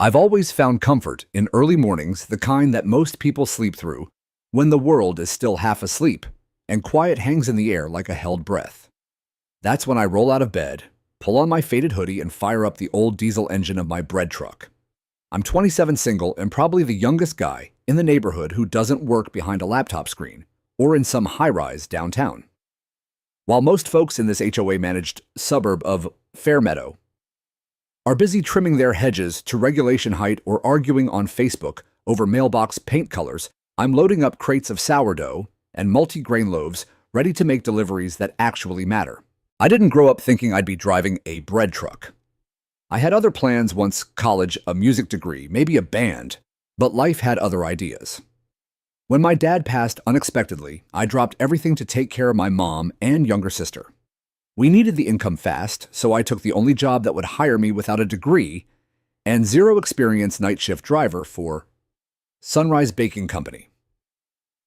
I've always found comfort in early mornings, the kind that most people sleep through, when the world is still half asleep and quiet hangs in the air like a held breath. That's when I roll out of bed, pull on my faded hoodie, and fire up the old diesel engine of my bread truck. I'm 27, single, and probably the youngest guy in the neighborhood who doesn't work behind a laptop screen or in some high-rise downtown. While most folks in this HOA-managed suburb of Fairmeadow are busy trimming their hedges to regulation height or arguing on Facebook over mailbox paint colors, I'm loading up crates of sourdough and multi-grain loaves ready to make deliveries that actually matter. I didn't grow up thinking I'd be driving a bread truck. I had other plans once: college, a music degree, maybe a band, but life had other ideas. When my dad passed unexpectedly, I dropped everything to take care of my mom and younger sister. We needed the income fast, so I took the only job that would hire me without a degree and zero experience: night shift driver for Sunrise Baking Company.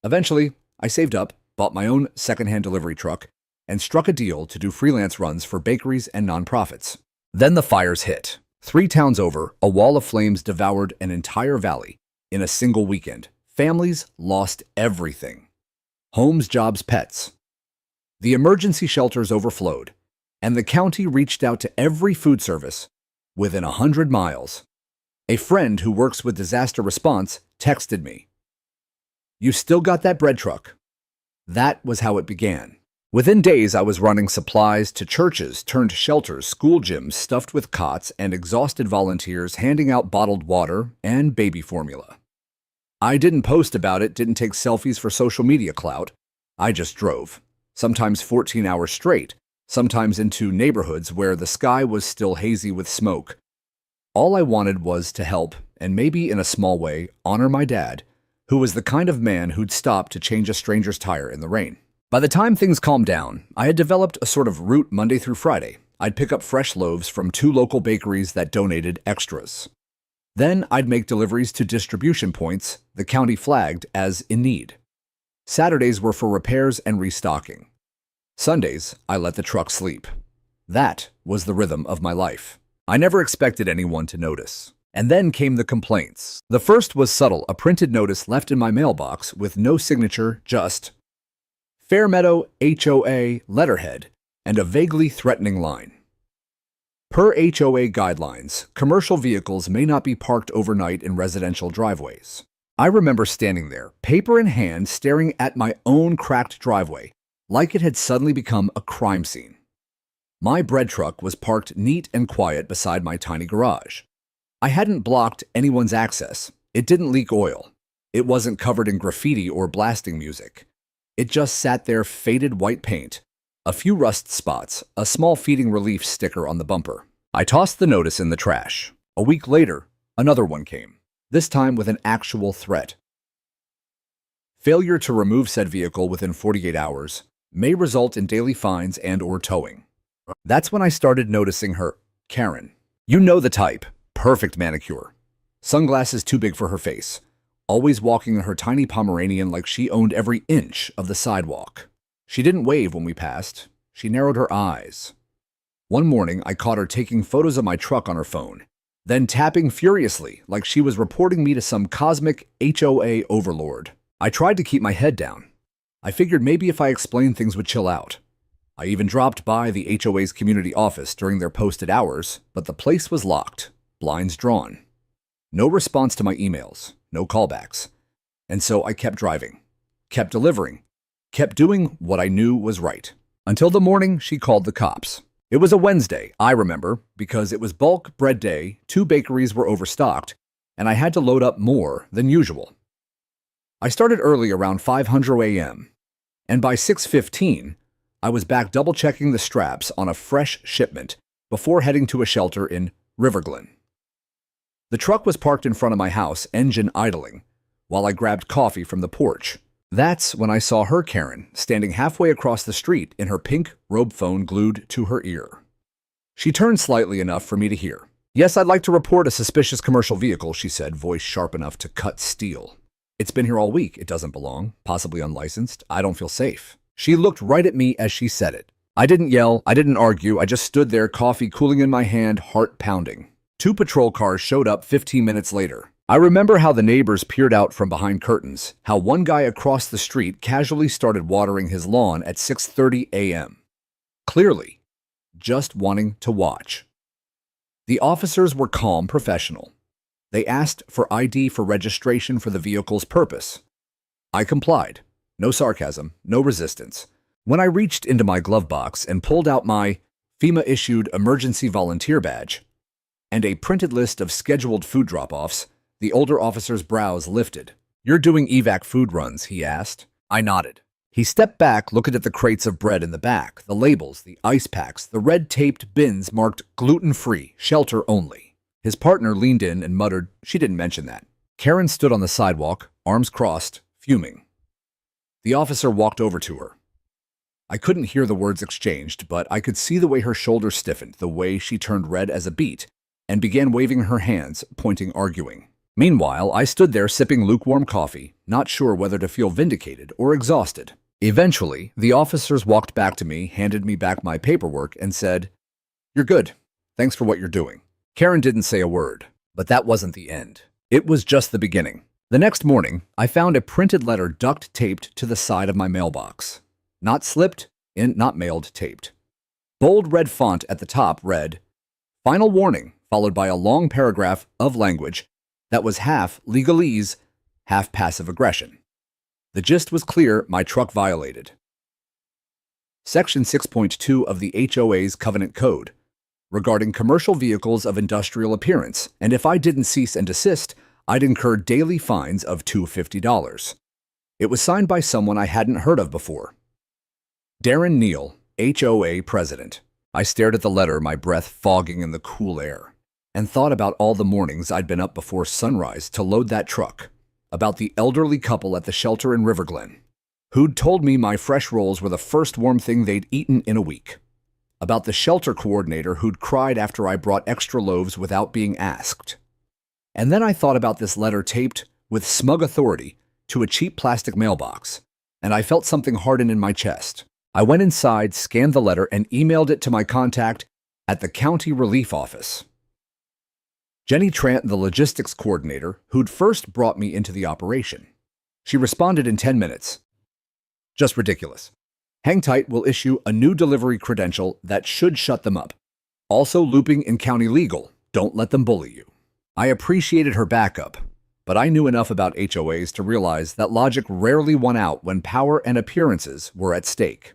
Eventually, I saved up, bought my own secondhand delivery truck, and struck a deal to do freelance runs for bakeries and nonprofits. Then the fires hit. 3 towns over, a wall of flames devoured an entire valley in a single weekend. Families lost everything: homes, jobs, pets. The emergency shelters overflowed, and the county reached out to every food service within 100 miles. A friend who works with disaster response texted me, "You still got that bread truck?" That was how it began. Within days, I was running supplies to churches turned shelters, school gyms stuffed with cots, and exhausted volunteers handing out bottled water and baby formula. I didn't post about it, didn't take selfies for social media clout. I just drove, sometimes 14 hours straight, sometimes into neighborhoods where the sky was still hazy with smoke. All I wanted was to help, and maybe in a small way, honor my dad, who was the kind of man who'd stop to change a stranger's tire in the rain. By the time things calmed down, I had developed a sort of route Monday through Friday. I'd pick up fresh loaves from 2 local bakeries that donated extras. Then I'd make deliveries to distribution points the county flagged as in need. Saturdays were for repairs and restocking. Sundays, I let the truck sleep. That was the rhythm of my life. I never expected anyone to notice. And then came the complaints. The first was subtle: a printed notice left in my mailbox with no signature, just Fairmeadow HOA letterhead and a vaguely threatening line. Per HOA guidelines, commercial vehicles may not be parked overnight in residential driveways. I remember standing there, paper in hand, staring at my own cracked driveway, like it had suddenly become a crime scene. My bread truck was parked neat and quiet beside my tiny garage. I hadn't blocked anyone's access. It didn't leak oil. It wasn't covered in graffiti or blasting music. It just sat there, faded white paint, a few rust spots, a small feeding relief sticker on the bumper. I tossed the notice in the trash. A week later, another one came, this time with an actual threat. Failure to remove said vehicle within 48 hours may result in daily fines and/or towing. That's when I started noticing her. Karen. You know the type. Perfect manicure. Sunglasses too big for her face. Always walking her tiny Pomeranian like she owned every inch of the sidewalk. She didn't wave when we passed. She narrowed her eyes. One morning, I caught her taking photos of my truck on her phone, then tapping furiously like she was reporting me to some cosmic HOA overlord. I tried to keep my head down. I figured maybe if I explained, things would chill out. I even dropped by the HOA's community office during their posted hours, but the place was locked, blinds drawn. No response to my emails, no callbacks. And so I kept driving, kept delivering, kept doing what I knew was right. Until the morning she called the cops. It was a Wednesday, I remember, because it was bulk bread day, 2 bakeries were overstocked, and I had to load up more than usual. I started early, around 5:00 a.m., and by 6:15, I was back double-checking the straps on a fresh shipment before heading to a shelter in Riverglen. The truck was parked in front of my house, engine idling, while I grabbed coffee from the porch. That's when I saw her, Karen, standing halfway across the street in her pink robe phone glued to her ear. She turned slightly enough for me to hear. "Yes, I'd like to report a suspicious commercial vehicle," she said, voice sharp enough to cut steel. "It's been here all week. It doesn't belong. Possibly unlicensed. I don't feel safe." She looked right at me as she said it. I didn't yell. I didn't argue. I just stood there, coffee cooling in my hand, heart pounding. 2 patrol cars showed up 15 minutes later. I remember how the neighbors peered out from behind curtains, how one guy across the street casually started watering his lawn at 6:30 a.m. Clearly, just wanting to watch. The officers were calm, professional. They asked for ID for registration for the vehicle's purpose. I complied. No sarcasm, no resistance. When I reached into my glove box and pulled out my FEMA-issued emergency volunteer badge and a printed list of scheduled food drop-offs, the older officer's brows lifted. "You're doing evac food runs?" he asked. I nodded. He stepped back, looking at the crates of bread in the back, the labels, the ice packs, the red-taped bins marked gluten-free, shelter only. His partner leaned in and muttered, "She didn't mention that." Karen stood on the sidewalk, arms crossed, fuming. The officer walked over to her. I couldn't hear the words exchanged, but I could see the way her shoulders stiffened, the way she turned red as a beet, and began waving her hands, pointing, arguing. Meanwhile, I stood there sipping lukewarm coffee, not sure whether to feel vindicated or exhausted. Eventually, the officers walked back to me, handed me back my paperwork, and said, "You're good. Thanks for what you're doing." Karen didn't say a word, but that wasn't the end. It was just the beginning. The next morning, I found a printed letter duct-taped to the side of my mailbox. Not slipped, and not mailed, taped. Bold red font at the top read, "Final warning," followed by a long paragraph of language that was half legalese, half passive aggression. The gist was clear: my truck violated Section 6.2 of the HOA's Covenant Code regarding commercial vehicles of industrial appearance, and if I didn't cease and desist, I'd incur daily fines of $250. It was signed by someone I hadn't heard of before. Darren Neal, HOA President. I stared at the letter, my breath fogging in the cool air, and thought about all the mornings I'd been up before sunrise to load that truck, about the elderly couple at the shelter in Riverglen, who'd told me my fresh rolls were the first warm thing they'd eaten in a week, about the shelter coordinator who'd cried after I brought extra loaves without being asked. And then I thought about this letter taped with smug authority to a cheap plastic mailbox, and I felt something harden in my chest. I went inside, scanned the letter, and emailed it to my contact at the county relief office. Jenny Trant, the logistics coordinator, who'd first brought me into the operation. She responded in 10 minutes. "Just ridiculous. Hang tight, we'll issue a new delivery credential that should shut them up. Also looping in county legal. Don't let them bully you." I appreciated her backup, but I knew enough about HOAs to realize that logic rarely won out when power and appearances were at stake.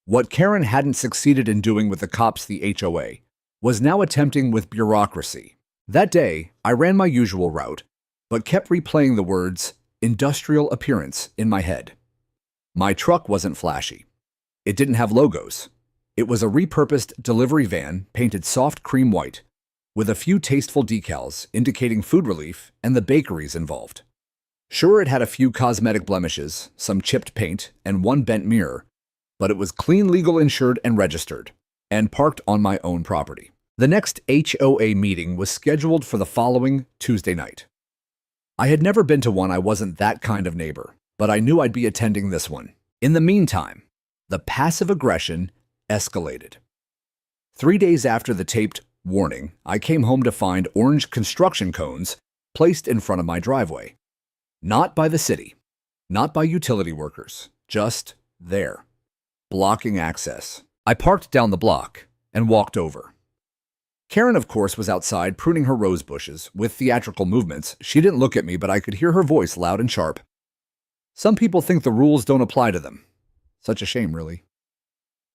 What Karen hadn't succeeded in doing with the cops, the HOA, was now attempting with bureaucracy. That day, I ran my usual route, but kept replaying the words "industrial appearance" in my head. My truck wasn't flashy. It didn't have logos. It was a repurposed delivery van painted soft cream white, with a few tasteful decals indicating food relief and the bakeries involved. Sure, it had a few cosmetic blemishes, some chipped paint, and one bent mirror, but it was clean, legal, insured, and registered, and parked on my own property. The next HOA meeting was scheduled for the following Tuesday night. I had never been to one. I wasn't that kind of neighbor, but I knew I'd be attending this one. In the meantime, the passive aggression escalated. 3 days after the taped warning, I came home to find orange construction cones placed in front of my driveway. Not by the city, not by utility workers, just there, blocking access. I parked down the block and walked over. Karen, of course, was outside pruning her rose bushes with theatrical movements. She didn't look at me, but I could hear her voice loud and sharp. "Some people think the rules don't apply to them. Such a shame, really.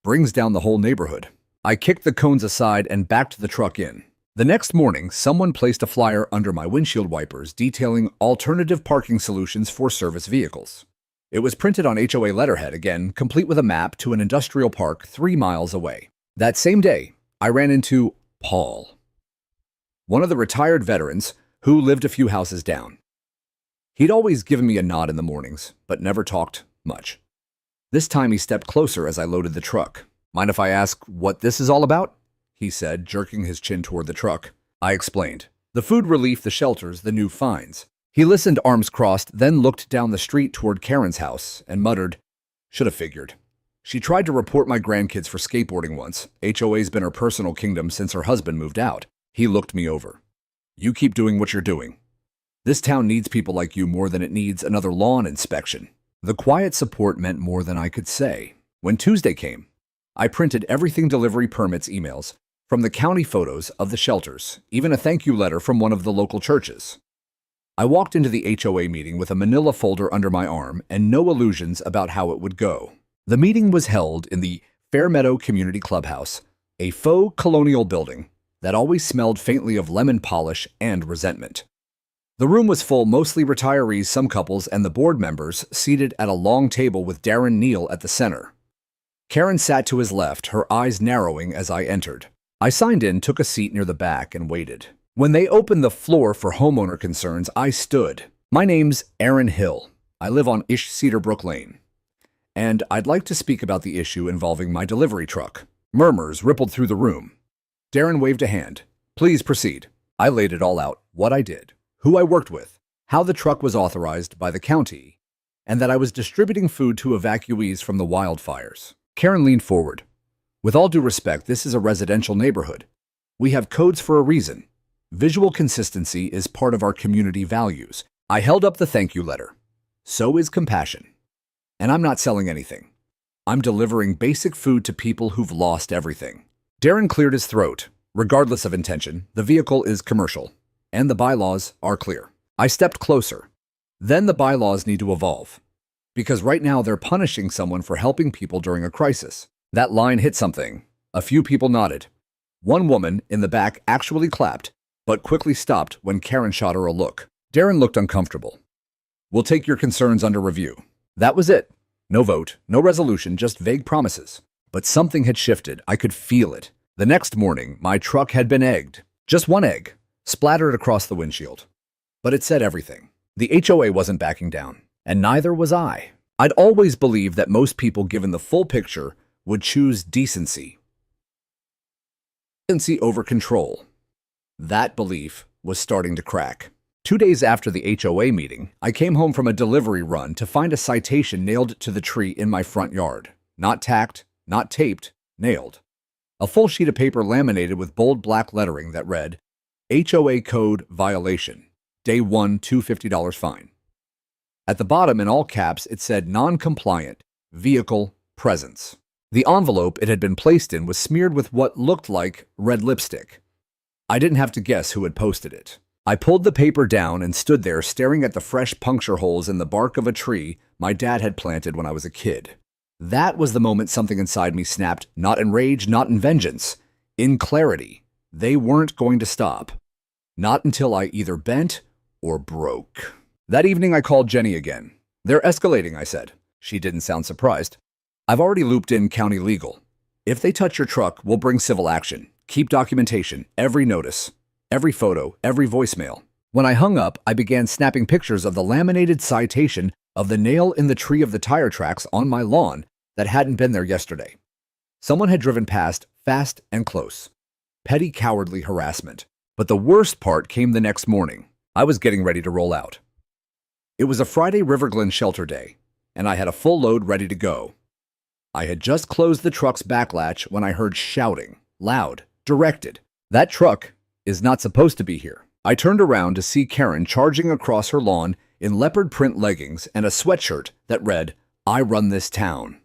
Brings down the whole neighborhood." I kicked the cones aside and backed the truck in. The next morning, someone placed a flyer under my windshield wipers detailing alternative parking solutions for service vehicles. It was printed on HOA letterhead, again, complete with a map to an industrial park 3 miles away. That same day, I ran into Paul, one of the retired veterans who lived a few houses down. He'd always given me a nod in the mornings, but never talked much. This time he stepped closer as I loaded the truck. "Mind if I ask what this is all about?" he said, jerking his chin toward the truck. I explained. "The food relief, the shelters, the new fines." He listened, arms crossed, then looked down the street toward Karen's house and muttered, "Should have figured. She tried to report my grandkids for skateboarding once. HOA's been her personal kingdom since her husband moved out. He looked me over. You keep doing what you're doing. This town needs people like you more than it needs another lawn inspection. The quiet support meant more than I could say. When Tuesday came, I printed everything: delivery permits, emails from the county, photos of the shelters, even a thank you letter from one of the local churches. I walked into the HOA meeting with a manila folder under my arm and no illusions about how it would go. The meeting was held in the Fairmeadow Community Clubhouse, a faux colonial building that always smelled faintly of lemon polish and resentment. The room was full, mostly retirees, some couples, and the board members seated at a long table with Darren Neal at the center. Karen sat to his left, her eyes narrowing as I entered. I signed in, took a seat near the back, and waited. When they opened the floor for homeowner concerns, I stood. My name's Aaron Hill. I live on Ish Cedarbrook Lane. And I'd like to speak about the issue involving my delivery truck. Murmurs rippled through the room. Darren waved a hand. Please proceed. I laid it all out: what I did, who I worked with, how the truck was authorized by the county, and that I was distributing food to evacuees from the wildfires. Karen leaned forward. With all due respect, this is a residential neighborhood. We have codes for a reason. Visual consistency is part of our community values. I held up the thank you letter. So is compassion. And I'm not selling anything. I'm delivering basic food to people who've lost everything. Darren cleared his throat. Regardless of intention, the vehicle is commercial, and the bylaws are clear. I stepped closer. Then the bylaws need to evolve. Because right now they're punishing someone for helping people during a crisis. That line hit something. A few people nodded. One woman in the back actually clapped, but quickly stopped when Karen shot her a look. Darren looked uncomfortable. We'll take your concerns under review. That was it. No vote, no resolution, just vague promises. But something had shifted. I could feel it. The next morning, my truck had been egged. Just one egg, splattered across the windshield. But it said everything. The HOA wasn't backing down, and neither was I. I'd always believed that most people, given the full picture, would choose decency. Decency over control. That belief was starting to crack. 2 days after the HOA meeting, I came home from a delivery run to find a citation nailed to the tree in my front yard. Not tacked, not taped, nailed. A full sheet of paper laminated with bold black lettering that read, HOA Code Violation. Day 1, $250 fine. At the bottom, in all caps, it said non-compliant, vehicle presence. The envelope it had been placed in was smeared with what looked like red lipstick. I didn't have to guess who had posted it. I pulled the paper down and stood there staring at the fresh puncture holes in the bark of a tree my dad had planted when I was a kid. That was the moment something inside me snapped, not in rage, not in vengeance, in clarity. They weren't going to stop. Not until I either bent or broke. That evening I called Jenny again. They're escalating, I said. She didn't sound surprised. I've already looped in county legal. If they touch your truck, we'll bring civil action. Keep documentation, every notice, every photo, every voicemail. When I hung up, I began snapping pictures of the laminated citation of the nail in the tree of the tire tracks on my lawn that hadn't been there yesterday. Someone had driven past, fast and close. Petty, cowardly harassment. But the worst part came the next morning. I was getting ready to roll out. It was a Friday River Glen shelter day, and I had a full load ready to go. I had just closed the truck's back latch when I heard shouting, loud, directed. That truck is not supposed to be here. I turned around to see Karen charging across her lawn in leopard print leggings and a sweatshirt that read, I run this town.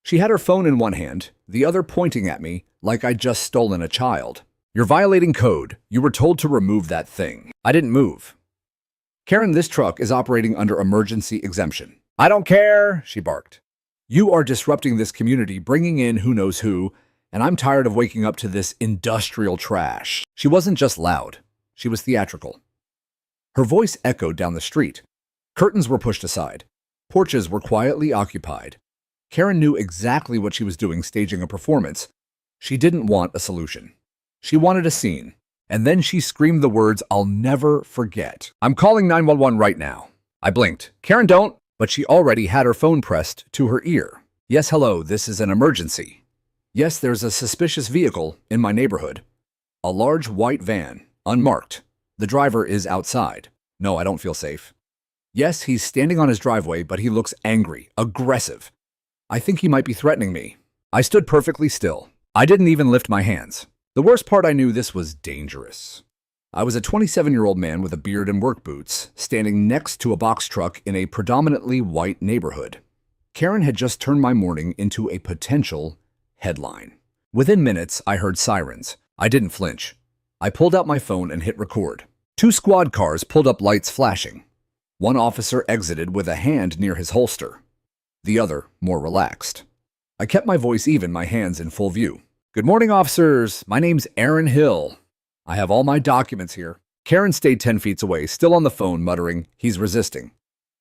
She had her phone in one hand, the other pointing at me like I'd just stolen a child. You're violating code. You were told to remove that thing. I didn't move. Karen, this truck is operating under emergency exemption. I don't care, she barked. You are disrupting this community, bringing in who knows who, and I'm tired of waking up to this industrial trash. She wasn't just loud. She was theatrical. Her voice echoed down the street. Curtains were pushed aside. Porches were quietly occupied. Karen knew exactly what she was doing, staging a performance. She didn't want a solution. She wanted a scene. And then she screamed the words I'll never forget. I'm calling 911 right now. I blinked. Karen, don't. But she already had her phone pressed to her ear. Yes, hello, this is an emergency. Yes, there's a suspicious vehicle in my neighborhood. A large white van, unmarked. The driver is outside. No, I don't feel safe. Yes, he's standing on his driveway, but he looks angry, aggressive. I think he might be threatening me. I stood perfectly still. I didn't even lift my hands. The worst part, I knew this was dangerous. I was a 27-year-old man with a beard and work boots, standing next to a box truck in a predominantly white neighborhood. Karen had just turned my morning into a potential headline. Within minutes, I heard sirens. I didn't flinch. I pulled out my phone and hit record. 2 squad cars pulled up, lights flashing. One officer exited with a hand near his holster. The other more relaxed. I kept my voice even, my hands in full view. "Good morning, officers. My name's Aaron Hill. I have all my documents here." Karen stayed 10 feet away, still on the phone, muttering, "He's resisting.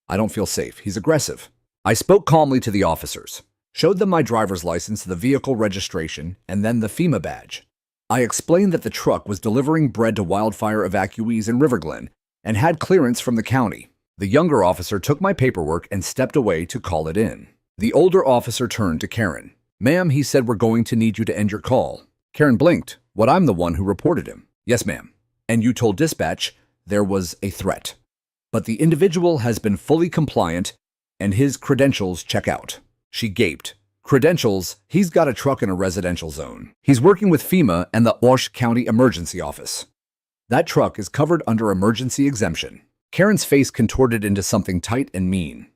I don't feel safe. He's aggressive." I spoke calmly to the officers, showed them my driver's license, the vehicle registration, and then the FEMA badge. I explained that the truck was delivering bread to wildfire evacuees in Riverglen and had clearance from the county. The younger officer took my paperwork and stepped away to call it in. The older officer turned to Karen. "Ma'am," he said, "we're going to need you to end your call." Karen blinked. "What, I'm the one who reported him?" "Yes, ma'am. And you told dispatch there was a threat. But the individual has been fully compliant and his credentials check out." She gaped. "Credentials? He's got a truck in a residential zone. He's working with FEMA and the Osh County Emergency Office. That truck is covered under emergency exemption." Karen's face contorted into something tight and mean.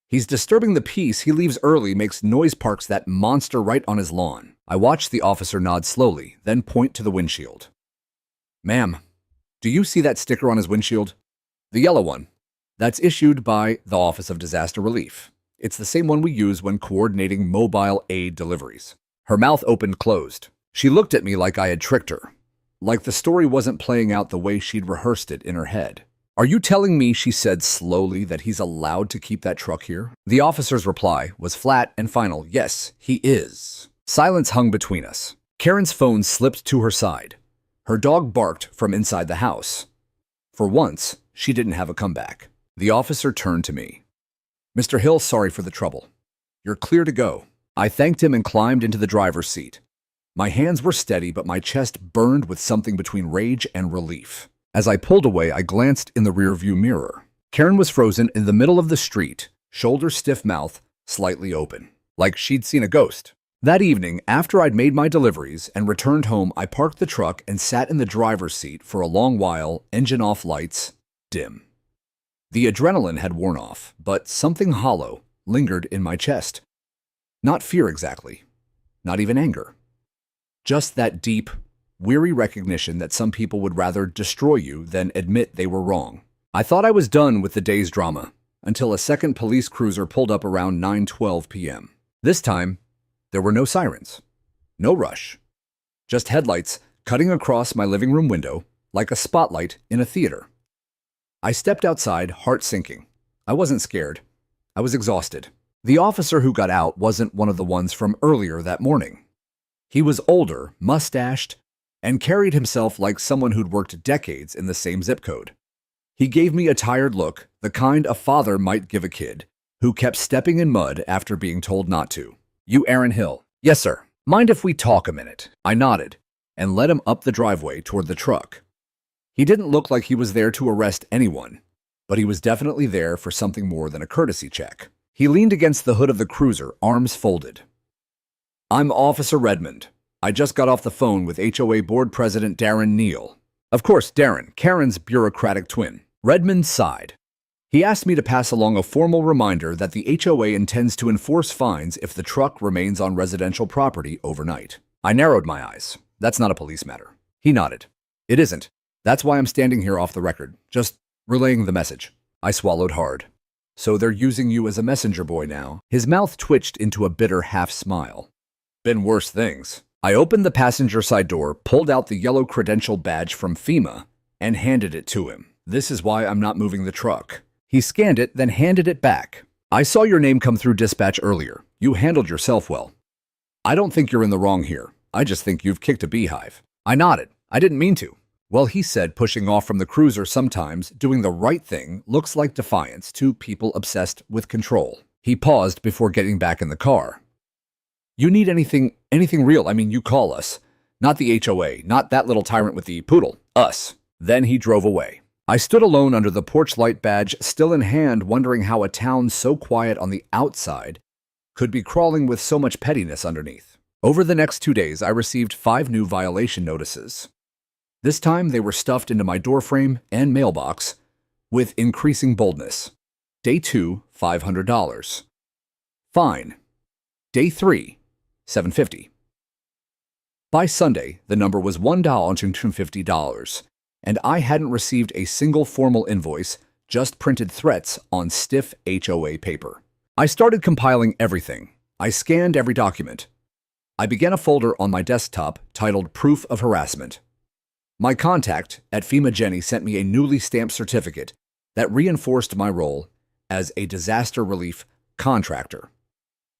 "He's disturbing the peace. He leaves early, makes noise, parks that monster right on his lawn." I watched the officer nod slowly, then point to the windshield. "Ma'am, do you see that sticker on his windshield? The yellow one. That's issued by the Office of Disaster Relief. It's the same one we use when coordinating mobile aid deliveries." Her mouth opened closed. She looked at me like I had tricked her, like the story wasn't playing out the way she'd rehearsed it in her head. "Are you telling me," she said slowly, "that he's allowed to keep that truck here?" The officer's reply was flat and final. "Yes, he is." Silence hung between us. Karen's phone slipped to her side. Her dog barked from inside the house. For once, she didn't have a comeback. The officer turned to me. "Mr. Hill, sorry for the trouble. You're clear to go." I thanked him and climbed into the driver's seat. My hands were steady, but my chest burned with something between rage and relief. As I pulled away, I glanced in the rearview mirror. Karen was frozen in the middle of the street, shoulder stiff, mouth slightly open, like she'd seen a ghost. That evening, after I'd made my deliveries and returned home, I parked the truck and sat in the driver's seat for a long while, engine off, lights dim. The adrenaline had worn off, but something hollow lingered in my chest. Not fear exactly, not even anger. Just that deep, weary recognition that some people would rather destroy you than admit they were wrong. I thought I was done with the day's drama until a second police cruiser pulled up around 9:12 p.m. This time, there were no sirens, no rush, just headlights cutting across my living room window like a spotlight in a theater. I stepped outside, heart sinking. I wasn't scared. I was exhausted. The officer who got out wasn't one of the ones from earlier that morning. He was older, mustached, and carried himself like someone who'd worked decades in the same zip code. He gave me a tired look, the kind a father might give a kid who kept stepping in mud after being told not to. "You Aaron Hill?" "Yes, sir." "Mind if we talk a minute?" I nodded and led him up the driveway toward the truck. He didn't look like he was there to arrest anyone, but he was definitely there for something more than a courtesy check. He leaned against the hood of the cruiser, arms folded. "I'm Officer Redmond. I just got off the phone with HOA Board President Darren Neal." Of course, Darren, Karen's bureaucratic twin. Redmond sighed. He asked me to pass along a formal reminder that the HOA intends to enforce fines if the truck remains on residential property overnight. I narrowed my eyes. "That's not a police matter." He nodded. "It isn't. That's why I'm standing here off the record, just relaying the message." I swallowed hard. "So they're using you as a messenger boy now?" His mouth twitched into a bitter half-smile. "Been worse things." I opened the passenger side door, pulled out the yellow credential badge from FEMA, and handed it to him. "This is why I'm not moving the truck." He scanned it, then handed it back. "I saw your name come through dispatch earlier. You handled yourself well. I don't think you're in the wrong here. I just think you've kicked a beehive." I nodded. "I didn't mean to." "Well," he said, pushing off from the cruiser, "sometimes doing the right thing looks like defiance to people obsessed with control." He paused before getting back in the car. "You need anything real, I mean, you call us. Not the HOA, not that little tyrant with the poodle. Us." Then he drove away. I stood alone under the porch light badge still in hand, wondering how a town so quiet on the outside could be crawling with so much pettiness underneath. Over the next 2 days, I received 5 new violation notices. This time, they were stuffed into my doorframe and mailbox with increasing boldness. Day 2, $500. Fine. Day 3, $750. By Sunday, the number was $150, and I hadn't received a single formal invoice, just printed threats on stiff HOA paper. I started compiling everything. I scanned every document. I began a folder on my desktop titled Proof of Harassment. My contact at FEMA Jenny sent me a newly stamped certificate that reinforced my role as a disaster relief contractor.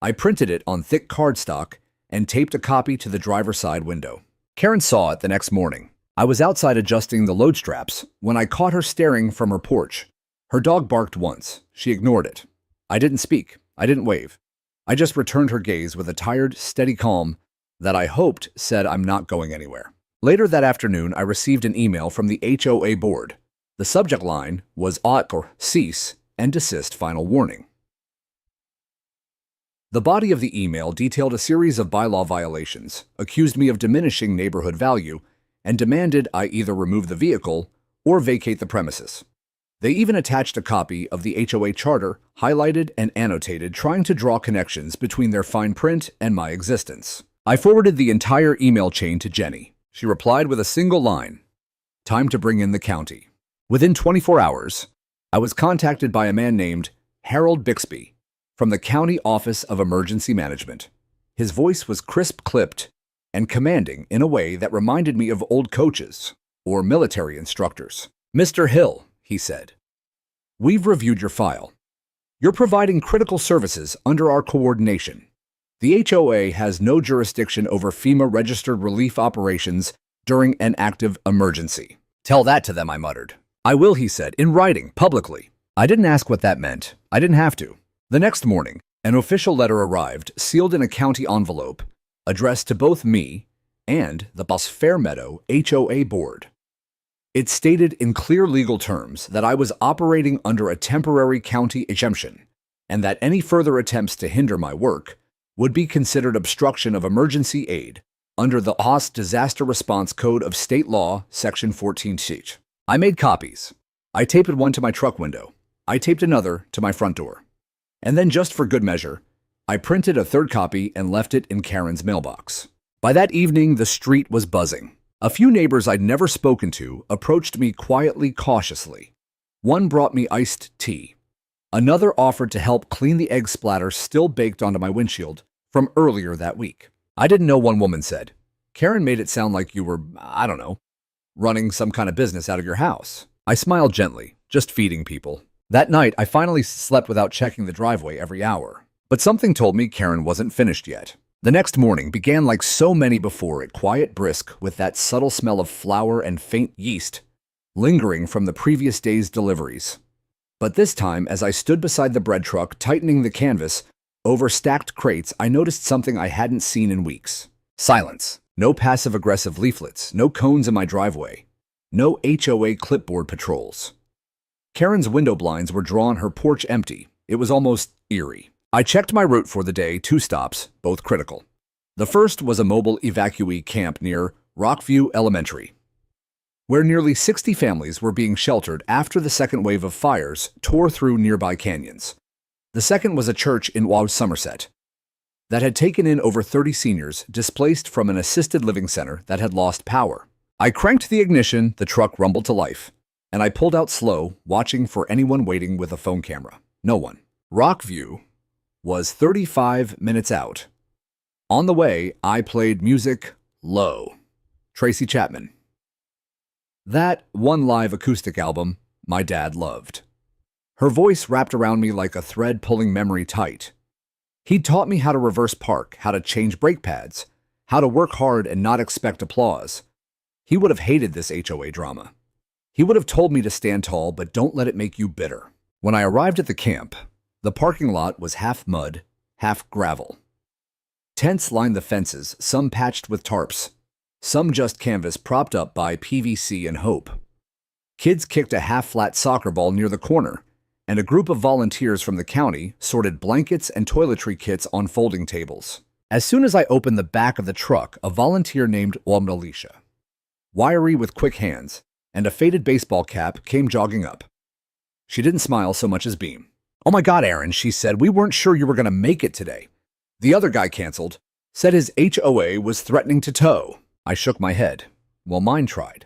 I printed it on thick cardstock and taped a copy to the driver's side window. Karen saw it the next morning. I was outside adjusting the load straps when I caught her staring from her porch. Her dog barked once. She ignored it. I didn't speak. I didn't wave. I just returned her gaze with a tired, steady calm that I hoped said I'm not going anywhere. Later that afternoon, I received an email from the HOA board. The subject line was or cease and desist final warning. The body of the email detailed a series of bylaw violations, accused me of diminishing neighborhood value, and demanded I either remove the vehicle or vacate the premises. They even attached a copy of the HOA charter, highlighted and annotated, trying to draw connections between their fine print and my existence. I forwarded the entire email chain to Jenny. She replied with a single line, "Time to bring in the county." Within 24 hours, I was contacted by a man named Harold Bixby from the County Office of Emergency Management. His voice was crisp-clipped and commanding in a way that reminded me of old coaches or military instructors. "Mr. Hill," he said, "we've reviewed your file. You're providing critical services under our coordination. The HOA has no jurisdiction over FEMA-registered relief operations during an active emergency." "Tell that to them," I muttered. "I will," he said, "in writing, publicly." I didn't ask what that meant. I didn't have to. The next morning, an official letter arrived, sealed in a county envelope, addressed to both me and the Boss Fairmeadow HOA board. It stated in clear legal terms that I was operating under a temporary county exemption and that any further attempts to hinder my work would be considered obstruction of emergency aid under the HOA Disaster Response Code of State Law, Section 14C. I made copies. I taped one to my truck window. I taped another to my front door. And then, just for good measure, I printed a third copy and left it in Karen's mailbox. By that evening, the street was buzzing. A few neighbors I'd never spoken to approached me quietly, cautiously. One brought me iced tea. Another offered to help clean the egg splatter still baked onto my windshield from earlier that week. I didn't know, one woman said. "Karen made it sound like you were, I don't know, running some kind of business out of your house." I smiled gently, just feeding people. That night, I finally slept without checking the driveway every hour. But something told me Karen wasn't finished yet. The next morning began like so many before it, quiet, brisk, with that subtle smell of flour and faint yeast lingering from the previous day's deliveries. But this time, as I stood beside the bread truck, tightening the canvas over stacked crates, I noticed something I hadn't seen in weeks. Silence. No passive-aggressive leaflets, no cones in my driveway, no HOA clipboard patrols. Karen's window blinds were drawn, her porch empty. It was almost eerie. I checked my route for the day, 2 stops, both critical. The first was a mobile evacuee camp near Rockview Elementary, where nearly 60 families were being sheltered after the second wave of fires tore through nearby canyons. The second was a church in Somerset that had taken in over 30 seniors displaced from an assisted living center that had lost power. I cranked the ignition, the truck rumbled to life, and I pulled out slow, watching for anyone waiting with a phone camera. No one. Rockview was 35 minutes out. On the way, I played music low. Tracy Chapman. That one live acoustic album my dad loved. Her voice wrapped around me like a thread pulling memory tight. He'd taught me how to reverse park, how to change brake pads, how to work hard and not expect applause. He would have hated this HOA drama. He would have told me to stand tall, but don't let it make you bitter. When I arrived at the camp, the parking lot was half mud, half gravel. Tents lined the fences, some patched with tarps, some just canvas propped up by PVC and hope. Kids kicked a half-flat soccer ball near the corner, and a group of volunteers from the county sorted blankets and toiletry kits on folding tables. As soon as I opened the back of the truck, a volunteer named Alicia, wiry with quick hands and a faded baseball cap, came jogging up. She didn't smile so much as beam. "Oh my God, Aaron," she said, "we weren't sure you were going to make it today. The other guy canceled, said his HOA was threatening to tow." I shook my head. Well, mine tried.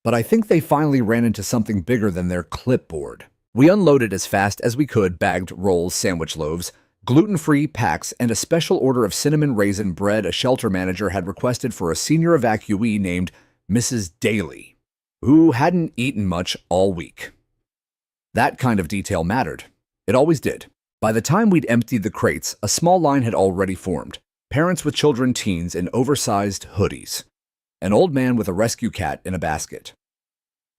But I think they finally ran into something bigger than their clipboard. We unloaded as fast as we could bagged rolls, sandwich loaves, gluten-free packs, and a special order of cinnamon raisin bread a shelter manager had requested for a senior evacuee named Mrs. Daly, who hadn't eaten much all week. That kind of detail mattered. It always did. By the time we'd emptied the crates, a small line had already formed. Parents with children, teens in oversized hoodies. An old man with a rescue cat in a basket.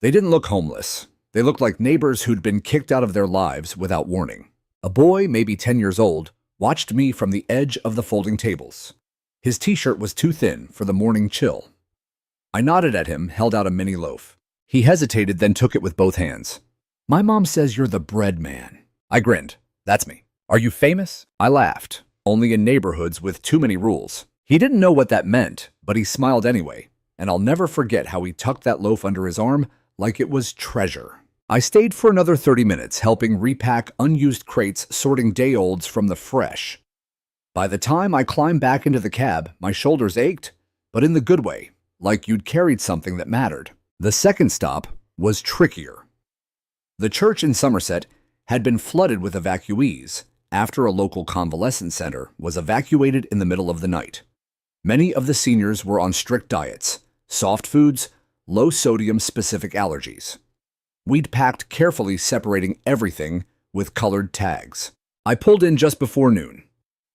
They didn't look homeless. They looked like neighbors who'd been kicked out of their lives without warning. A boy, maybe 10 years old, watched me from the edge of the folding tables. His t-shirt was too thin for the morning chill. I nodded at him, held out a mini loaf. He hesitated, then took it with both hands. "My mom says you're the bread man." I grinned. "That's me." "Are you famous?" I laughed. "Only in neighborhoods with too many rules." He didn't know what that meant, but he smiled anyway, and I'll never forget how he tucked that loaf under his arm like it was treasure. I stayed for another 30 minutes, helping repack unused crates, sorting day-olds from the fresh. By the time I climbed back into the cab, my shoulders ached, but in the good way, like you'd carried something that mattered. The second stop was trickier. The church in Somerset had been flooded with evacuees after a local convalescent center was evacuated in the middle of the night. Many of the seniors were on strict diets, soft foods, low-sodium specific allergies. We'd packed carefully, separating everything with colored tags. I pulled in just before noon.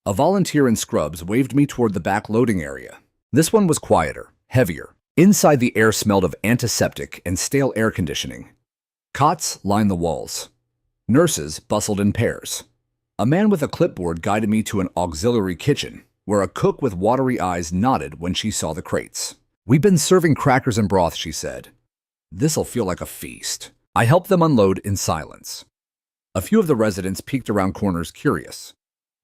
A volunteer in scrubs waved me toward the back loading area. This one was quieter, heavier. Inside, the air smelled of antiseptic and stale air conditioning. Cots lined the walls. Nurses bustled in pairs. A man with a clipboard guided me to an auxiliary kitchen, where a cook with watery eyes nodded when she saw the crates. "We've been serving crackers and broth," she said. "This'll feel like a feast." I helped them unload in silence. A few of the residents peeked around corners, curious.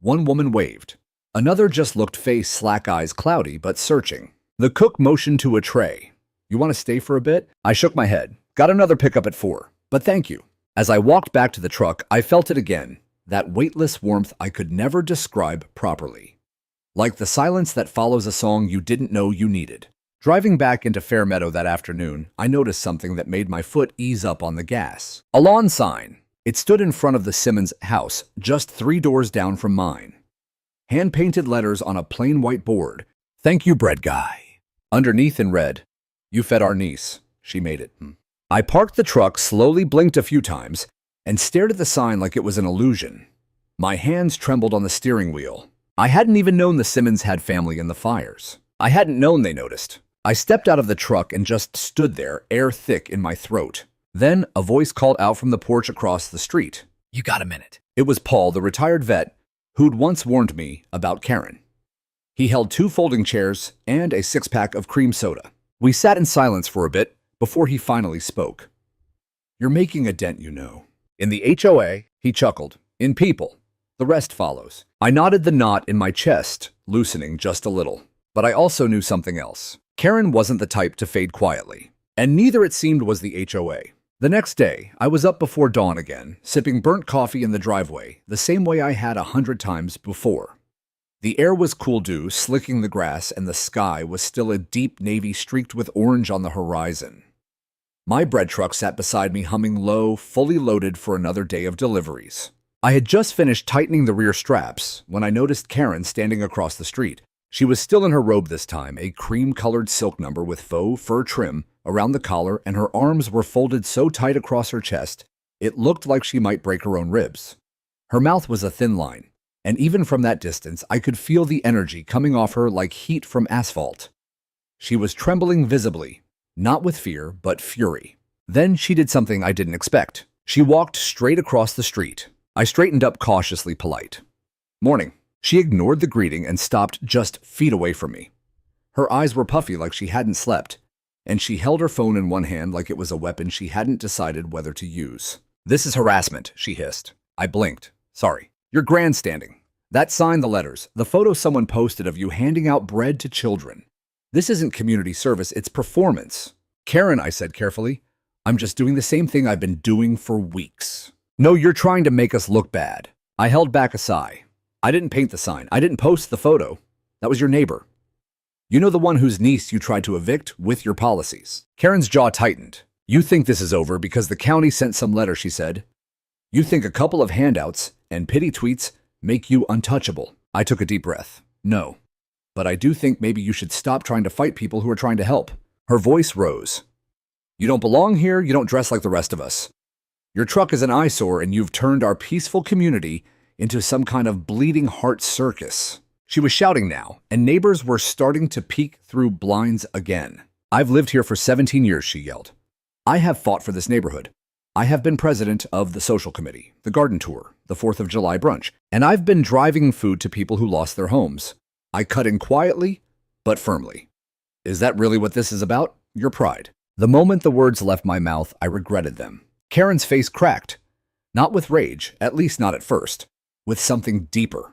One woman waved. Another just looked face, slack eyes, cloudy but searching. The cook motioned to a tray. "You want to stay for a bit?" I shook my head. "Got another pickup at 4, but thank you." As I walked back to the truck, I felt it again, that weightless warmth I could never describe properly. Like the silence that follows a song you didn't know you needed. Driving back into Fairmeadow that afternoon, I noticed something that made my foot ease up on the gas. A lawn sign. It stood in front of the Simmons house, just 3 doors down from mine. Hand-painted letters on a plain white board. "Thank you, bread guy." Underneath in red, "You fed our niece. She made it." I parked the truck, slowly blinked a few times, and stared at the sign like it was an illusion. My hands trembled on the steering wheel. I hadn't even known the Simmons had family in the fires. I hadn't known they noticed. I stepped out of the truck and just stood there, air thick in my throat. Then a voice called out from the porch across the street. "You got a minute?" It was Paul, the retired vet, who'd once warned me about Karen. He held 2 folding chairs and a 6-pack of cream soda. We sat in silence for a bit before he finally spoke. "You're making a dent, you know." "In the HOA," he chuckled. "In people. The rest follows." I nodded, the knot in my chest loosening just a little. But I also knew something else. Karen wasn't the type to fade quietly, and neither, it seemed, was the HOA. The next day, I was up before dawn again, sipping burnt coffee in the driveway, the same way I had 100 times before. The air was cool dew, slicking the grass, and the sky was still a deep navy streaked with orange on the horizon. My bread truck sat beside me, humming low, fully loaded for another day of deliveries. I had just finished tightening the rear straps when I noticed Karen standing across the street. She was still in her robe this time, a cream-colored silk number with faux fur trim around the collar, and her arms were folded so tight across her chest, it looked like she might break her own ribs. Her mouth was a thin line, and even from that distance, I could feel the energy coming off her like heat from asphalt. She was trembling visibly, not with fear, but fury. Then she did something I didn't expect. She walked straight across the street. I straightened up, cautiously polite. "Morning." She ignored the greeting and stopped just feet away from me. Her eyes were puffy like she hadn't slept, and she held her phone in one hand like it was a weapon she hadn't decided whether to use. "This is harassment," she hissed. I blinked. "Sorry." "You're grandstanding." That signed the letters, the photo someone posted of you handing out bread to children. This isn't community service, it's performance. Karen, I said carefully, I'm just doing the same thing I've been doing for weeks. No, you're trying to make us look bad. I held back a sigh. I didn't paint the sign. I didn't post the photo. That was your neighbor. You know, the one whose niece you tried to evict with your policies. Karen's jaw tightened. You think this is over because the county sent some letter, she said. You think a couple of handouts and pity tweets make you untouchable. I took a deep breath. No. But I do think maybe you should stop trying to fight people who are trying to help. Her voice rose. You don't belong here, you don't dress like the rest of us. Your truck is an eyesore and you've turned our peaceful community into some kind of bleeding heart circus. She was shouting now, and neighbors were starting to peek through blinds again. I've lived here for 17 years, she yelled. I have fought for this neighborhood. I have been president of the social committee, the garden tour, the 4th of July brunch, and I've been driving food to people who lost their homes. I cut in quietly, but firmly. Is that really what this is about? Your pride. The moment the words left my mouth, I regretted them. Karen's face cracked. Not with rage, at least not at first. With something deeper.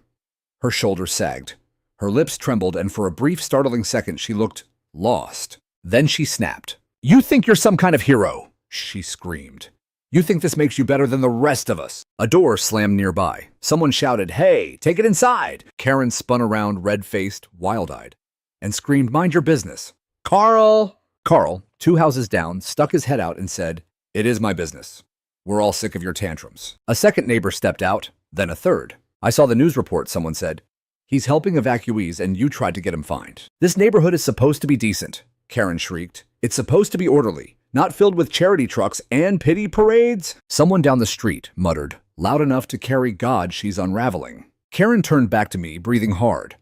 Her shoulders sagged. Her lips trembled, and for a brief, startling second, she looked lost. Then she snapped. You think you're some kind of hero, she screamed. You think this makes you better than the rest of us. A door slammed nearby. Someone shouted, hey, take it inside. Karen spun around, red-faced, wild-eyed, and screamed, mind your business. Carl! Carl, 2 houses down, stuck his head out and said, it is my business. We're all sick of your tantrums. A second neighbor stepped out, then a third. I saw the news report, someone said. He's helping evacuees and you tried to get him fined. This neighborhood is supposed to be decent, Karen shrieked. It's supposed to be orderly, not filled with charity trucks and pity parades. Someone down the street muttered, loud enough to carry God she's unraveling. Karen turned back to me, breathing hard.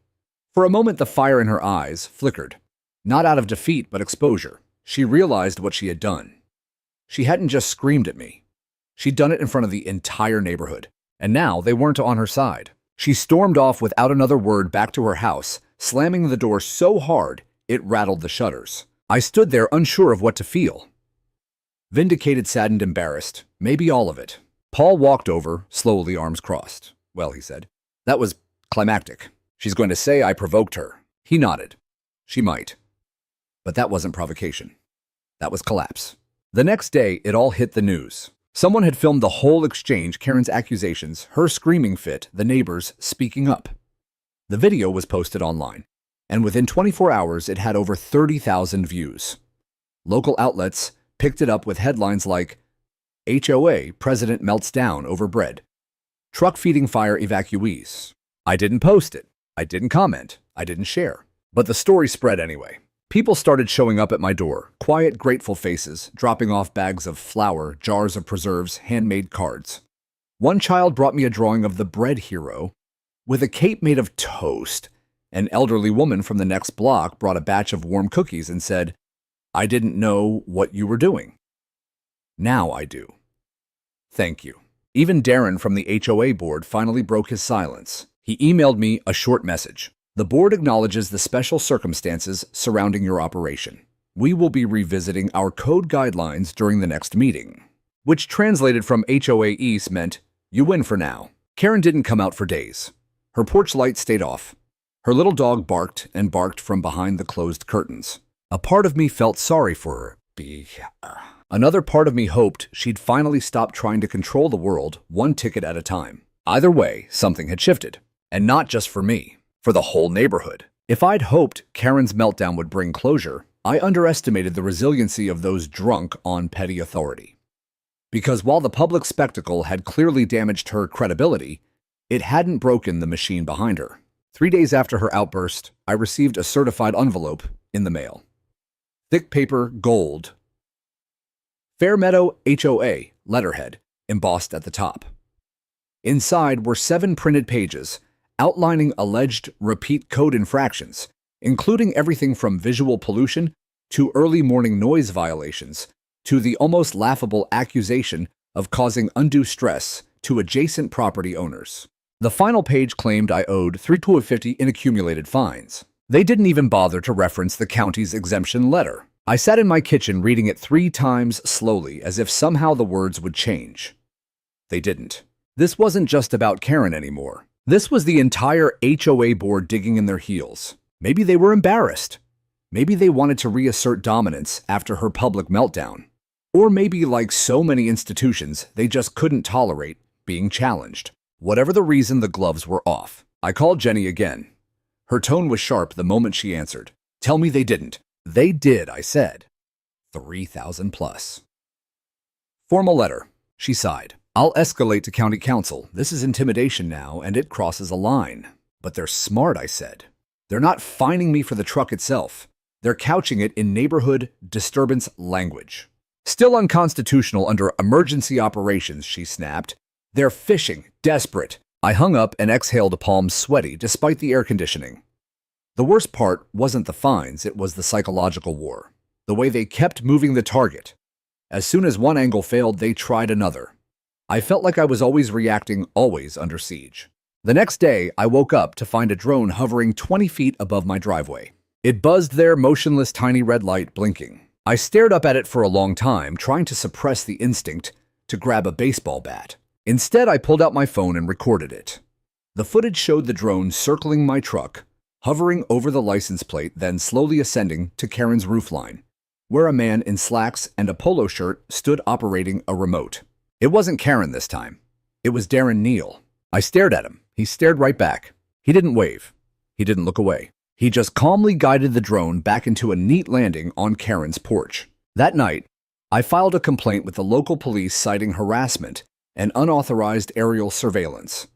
For a moment, the fire in her eyes flickered. Not out of defeat, but exposure. She realized what she had done. She hadn't just screamed at me. She'd done it in front of the entire neighborhood. And now they weren't on her side. She stormed off without another word back to her house, slamming the door so hard it rattled the shutters. I stood there unsure of what to feel. Vindicated, saddened, embarrassed. Maybe all of it. Paul walked over, slowly, arms crossed. Well, he said, that was climactic. She's going to say I provoked her. He nodded. She might. But that wasn't provocation. That was collapse. The next day, it all hit the news. Someone had filmed the whole exchange, Karen's accusations, her screaming fit, the neighbors speaking up. The video was posted online, and within 24 hours, it had over 30,000 views. Local outlets picked it up with headlines like, HOA President melts down over bread. Truck feeding fire evacuees. I didn't post it. I didn't comment. I didn't share. But the story spread anyway. People started showing up at my door, quiet, grateful faces, dropping off bags of flour, jars of preserves, handmade cards. One child brought me a drawing of the bread hero with a cape made of toast. An elderly woman from the next block brought a batch of warm cookies and said, I didn't know what you were doing. Now I do. Thank you. Even Darren from the HOA board finally broke his silence. He emailed me a short message. The board acknowledges the special circumstances surrounding your operation. We will be revisiting our code guidelines during the next meeting. Which translated from HOAEs meant, you win for now. Karen didn't come out for days. Her porch light stayed off. Her little dog barked and barked from behind the closed curtains. A part of me felt sorry for her. Another part of me hoped she'd finally stop trying to control the world one ticket at a time. Either way, something had shifted. And not just for me. For the whole neighborhood. If I'd hoped Karen's meltdown would bring closure, I underestimated the resiliency of those drunk on petty authority. Because while the public spectacle had clearly damaged her credibility, it hadn't broken the machine behind her. 3 days after her outburst, I received a certified envelope in the mail. Thick paper, gold. Fairmeadow HOA letterhead embossed at the top. Inside were 7 printed pages outlining alleged repeat code infractions, including everything from visual pollution to early morning noise violations to the almost laughable accusation of causing undue stress to adjacent property owners. The final page claimed I owed $350 in accumulated fines. They didn't even bother to reference the county's exemption letter. I sat in my kitchen reading it 3 times slowly as if somehow the words would change. They didn't. This wasn't just about Karen anymore. This was the entire HOA board digging in their heels. Maybe they were embarrassed. Maybe they wanted to reassert dominance after her public meltdown. Or maybe, like so many institutions, they just couldn't tolerate being challenged. Whatever the reason, the gloves were off. I called Jenny again. Her tone was sharp the moment she answered. Tell me they didn't. They did, I said. 3,000 plus. Formal letter. She sighed. I'll escalate to county council. This is intimidation now, and it crosses a line. But they're smart, I said. They're not fining me for the truck itself. They're couching it in neighborhood disturbance language. Still unconstitutional under emergency operations, she snapped. They're fishing, desperate. I hung up and exhaled, palms sweaty despite the air conditioning. The worst part wasn't the fines, it was the psychological war. The way they kept moving the target. As soon as one angle failed, they tried another. I felt like I was always reacting, always under siege. The next day, I woke up to find a drone hovering 20 feet above my driveway. It buzzed there, motionless, tiny red light blinking. I stared up at it for a long time, trying to suppress the instinct to grab a baseball bat. Instead, I pulled out my phone and recorded it. The footage showed the drone circling my truck, hovering over the license plate, then slowly ascending to Karen's roofline, where a man in slacks and a polo shirt stood operating a remote. It wasn't Karen this time. It was Darren Neal. I stared at him. He stared right back. He didn't wave. He didn't look away. He just calmly guided the drone back into a neat landing on Karen's porch. That night, I filed a complaint with the local police citing harassment and unauthorized aerial surveillance.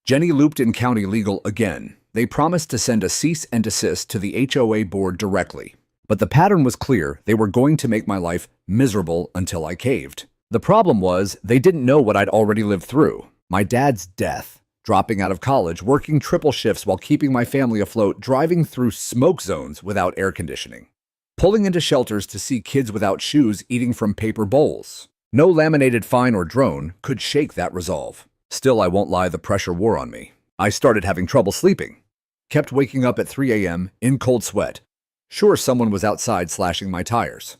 Jenny looped in county legal again. They promised to send a cease and desist to the HOA board directly. But the pattern was clear. They were going to make my life miserable until I caved. The problem was, they didn't know what I'd already lived through. My dad's death, dropping out of college, working triple shifts while keeping my family afloat, driving through smoke zones without air conditioning, pulling into shelters to see kids without shoes eating from paper bowls. No laminated fine or drone could shake that resolve. Still, I won't lie, the pressure wore on me. I started having trouble sleeping. Kept waking up at 3 a.m. in cold sweat. Sure, someone was outside slashing my tires.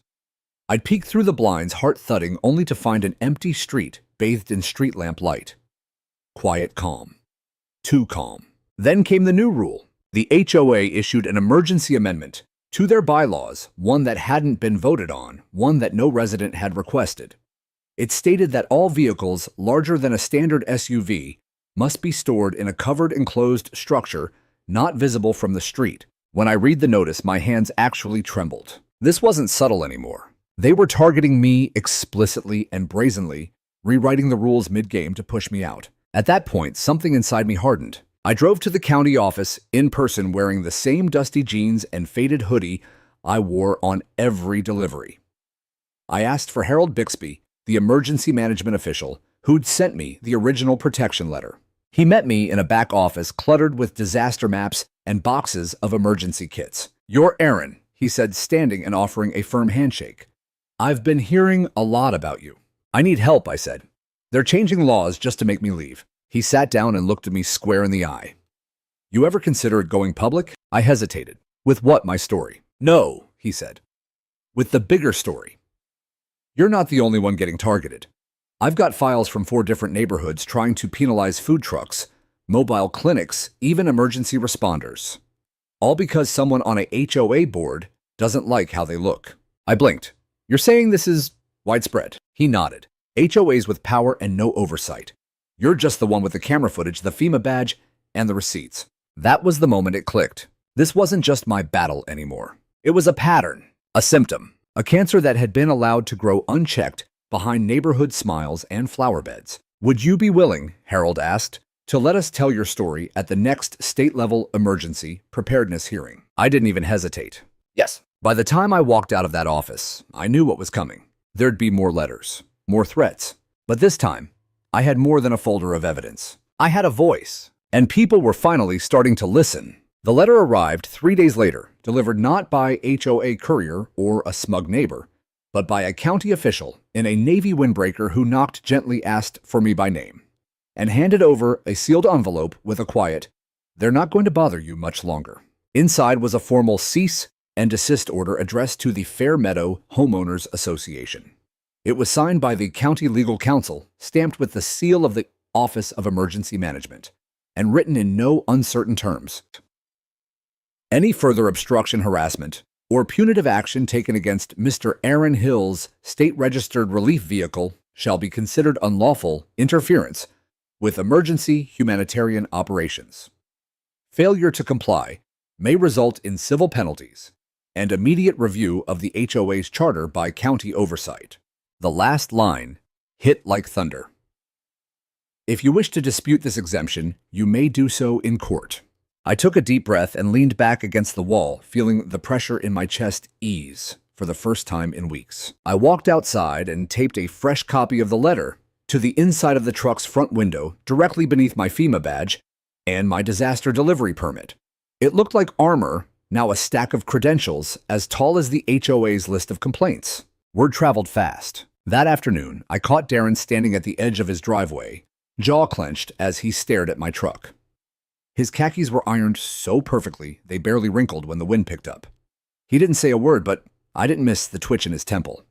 I'd peek through the blinds, heart thudding, only to find an empty street bathed in street lamp light. Quiet calm. Too calm. Then came the new rule. The HOA issued an emergency amendment to their bylaws, one that hadn't been voted on, one that no resident had requested. It stated that all vehicles larger than a standard SUV must be stored in a covered enclosed structure not visible from the street. When I read the notice, my hands actually trembled. This wasn't subtle anymore. They were targeting me explicitly and brazenly, rewriting the rules mid-game to push me out. At that point, something inside me hardened. I drove to the county office in person wearing the same dusty jeans and faded hoodie I wore on every delivery. I asked for Harold Bixby, the emergency management official, who'd sent me the original protection letter. He met me in a back office cluttered with disaster maps and boxes of emergency kits. "You're Aaron," he said, standing and offering a firm handshake. "I've been hearing a lot about you." "I need help," I said. "They're changing laws just to make me leave." He sat down and looked at me square in the eye. "You ever considered going public?" I hesitated. "With what, my story?" "No," he said. "With the bigger story. You're not the only one getting targeted. I've got files from 4 different neighborhoods trying to penalize food trucks, mobile clinics, even emergency responders. All because someone on a HOA board doesn't like how they look." I blinked. "You're saying this is widespread?" He nodded. "HOAs with power and no oversight. You're just the one with the camera footage, the FEMA badge, and the receipts." That was the moment it clicked. This wasn't just my battle anymore. It was a pattern, a symptom, a cancer that had been allowed to grow unchecked behind neighborhood smiles and flower beds. "Would you be willing," Harold asked, "to let us tell your story at the next state-level emergency preparedness hearing?" I didn't even hesitate. "Yes." By the time I walked out of that office, I knew what was coming. There'd be more letters, more threats. But this time, I had more than a folder of evidence. I had a voice, and people were finally starting to listen. The letter arrived 3 days later, delivered not by HOA courier or a smug neighbor, but by a county official in a Navy windbreaker who knocked gently, asked for me by name, and handed over a sealed envelope with a quiet, "They're not going to bother you much longer." Inside was a formal cease and desist order addressed to the Fair Meadow Homeowners Association. It was signed by the county legal counsel, stamped with the seal of the Office of Emergency Management. and written in no uncertain terms. Any further obstruction, harassment, or punitive action taken against Mr. Aaron Hill's state-registered relief vehicle shall be considered unlawful interference with emergency humanitarian operations. Failure to comply may result in civil penalties and immediate review of the HOA's charter by county oversight. The last line hit like thunder. If you wish to dispute this exemption, you may do so in court. I took a deep breath and leaned back against the wall, feeling the pressure in my chest ease for the first time in weeks. I walked outside and taped a fresh copy of the letter to the inside of the truck's front window, directly beneath my FEMA badge and my disaster delivery permit. It looked like armor, now a stack of credentials as tall as the HOA's list of complaints. Word traveled fast. That afternoon, I caught Darren standing at the edge of his driveway, jaw clenched as he stared at my truck. His khakis were ironed so perfectly they barely wrinkled when the wind picked up. He didn't say a word, but I didn't miss the twitch in his temple,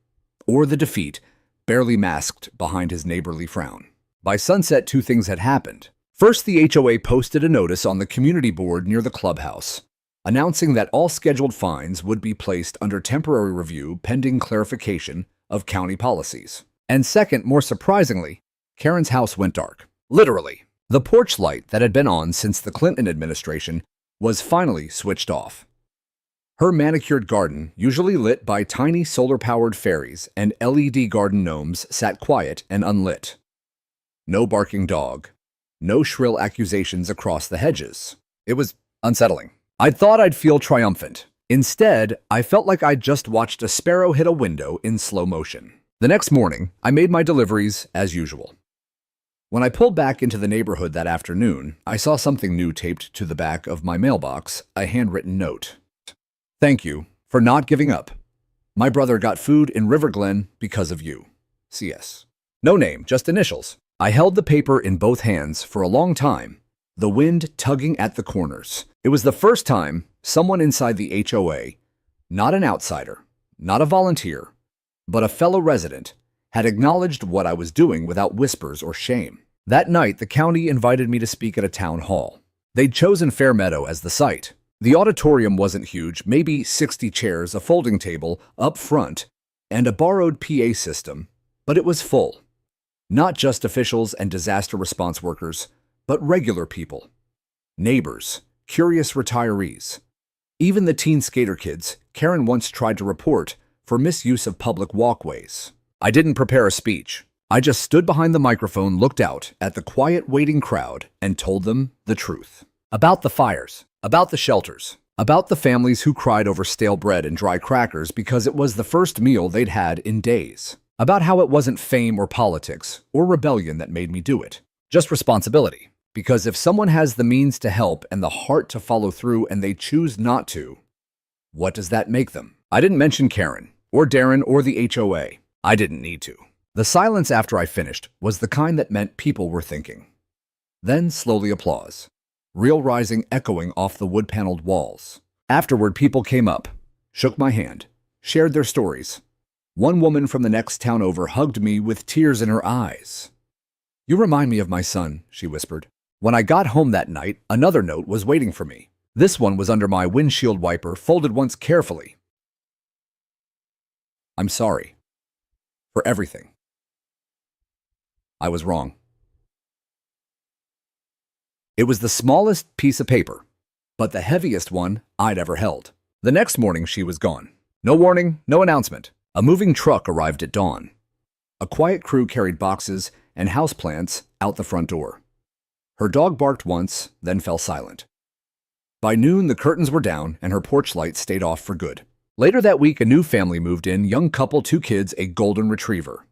or the defeat barely masked behind his neighborly frown. By sunset, two things had happened. First, the HOA posted a notice on the community board near the clubhouse, announcing that all scheduled fines would be placed under temporary review pending clarification of county policies. And second, more surprisingly, Karen's house went dark. Literally. The porch light that had been on since the Clinton administration was finally switched off. Her manicured garden, usually lit by tiny solar-powered fairies and LED garden gnomes, sat quiet and unlit. No barking dog. No shrill accusations across the hedges. It was unsettling. I'd thought I'd feel triumphant. Instead, I felt like I'd just watched a sparrow hit a window in slow motion. The next morning, I made my deliveries as usual. When I pulled back into the neighborhood that afternoon, I saw something new taped to the back of my mailbox, a handwritten note. Thank you for not giving up. My brother got food in River Glen because of you. CS. No name, just initials. I held the paper in both hands for a long time, the wind tugging at the corners. It was the first time someone inside the HOA, not an outsider, not a volunteer, but a fellow resident, had acknowledged what I was doing without whispers or shame. That night, the county invited me to speak at a town hall. They'd chosen Fairmeadow as the site. The auditorium wasn't huge, maybe 60 chairs, a folding table up front, and a borrowed PA system, but it was full. Not just officials and disaster response workers, but regular people. Neighbors, curious retirees. Even the teen skater kids Karen once tried to report for misuse of public walkways. I didn't prepare a speech. I just stood behind the microphone, looked out at the quiet waiting crowd, and told them the truth. About the fires, about the shelters, about the families who cried over stale bread and dry crackers because it was the first meal they'd had in days. About how it wasn't fame or politics or rebellion that made me do it. Just responsibility. Because if someone has the means to help and the heart to follow through and they choose not to, what does that make them? I didn't mention Karen, or Darren, or the HOA. I didn't need to. The silence after I finished was the kind that meant people were thinking. Then slowly applause, real rising echoing off the wood-paneled walls. Afterward, people came up, shook my hand, shared their stories. One woman from the next town over hugged me with tears in her eyes. "You remind me of my son," she whispered. When I got home that night, another note was waiting for me. This one was under my windshield wiper, folded once carefully. "I'm sorry. For everything. I was wrong." It was the smallest piece of paper, but the heaviest one I'd ever held. The next morning, she was gone. No warning, no announcement. A moving truck arrived at dawn. A quiet crew carried boxes and houseplants out the front door. Her dog barked once, then fell silent. By noon, the curtains were down and her porch light stayed off for good. Later that week, a new family moved in, young couple, 2 kids, a golden retriever.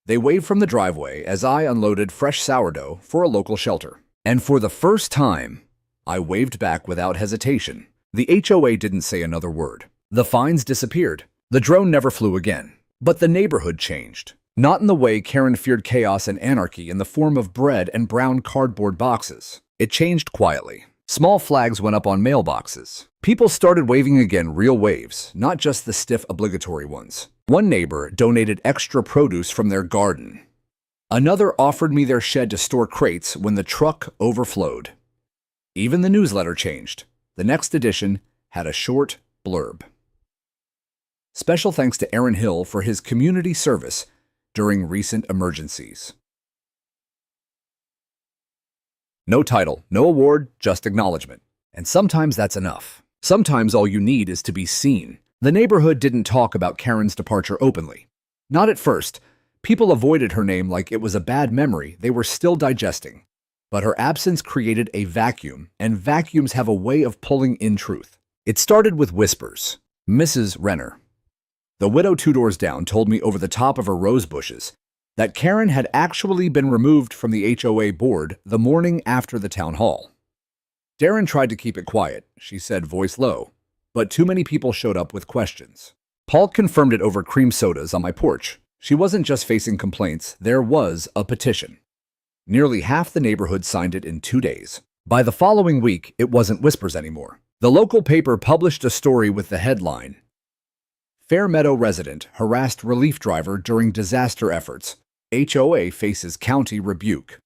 They waved from the driveway as I unloaded fresh sourdough for a local shelter. And for the first time, I waved back without hesitation. The HOA didn't say another word. The fines disappeared. The drone never flew again. But the neighborhood changed. Not in the way Karen feared chaos and anarchy in the form of bread and brown cardboard boxes. It changed quietly. Small flags went up on mailboxes. People started waving again, real waves, not just the stiff obligatory ones. One neighbor donated extra produce from their garden. Another offered me their shed to store crates when the truck overflowed. Even the newsletter changed. The next edition had a short blurb. Special thanks to Aaron Hill for his community service during recent emergencies. No title, no award, just acknowledgement. And sometimes that's enough. Sometimes all you need is to be seen. The neighborhood didn't talk about Karen's departure openly. Not at first. People avoided her name like it was a bad memory they were still digesting. But her absence created a vacuum, and vacuums have a way of pulling in truth. It started with whispers. Mrs. Renner, the widow 2 doors down, told me over the top of her rose bushes that Karen had actually been removed from the HOA board the morning after the town hall. Darren tried to keep it quiet, she said, voice low, but too many people showed up with questions. Paul confirmed it over cream sodas on my porch. She wasn't just facing complaints, there was a petition. Nearly half the neighborhood signed it in 2 days. By the following week, it wasn't whispers anymore. The local paper published a story with the headline, Fairmeadow resident harassed relief driver during disaster efforts. HOA faces county rebuke.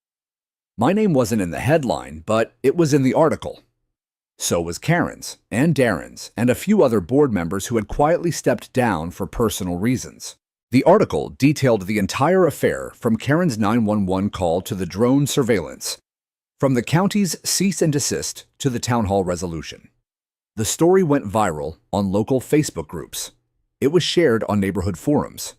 My name wasn't in the headline, but it was in the article. So was Karen's and Darren's and a few other board members who had quietly stepped down for personal reasons. The article detailed the entire affair from Karen's 911 call to the drone surveillance, from the county's cease and desist to the town hall resolution. The story went viral on local Facebook groups. It was shared on neighborhood forums.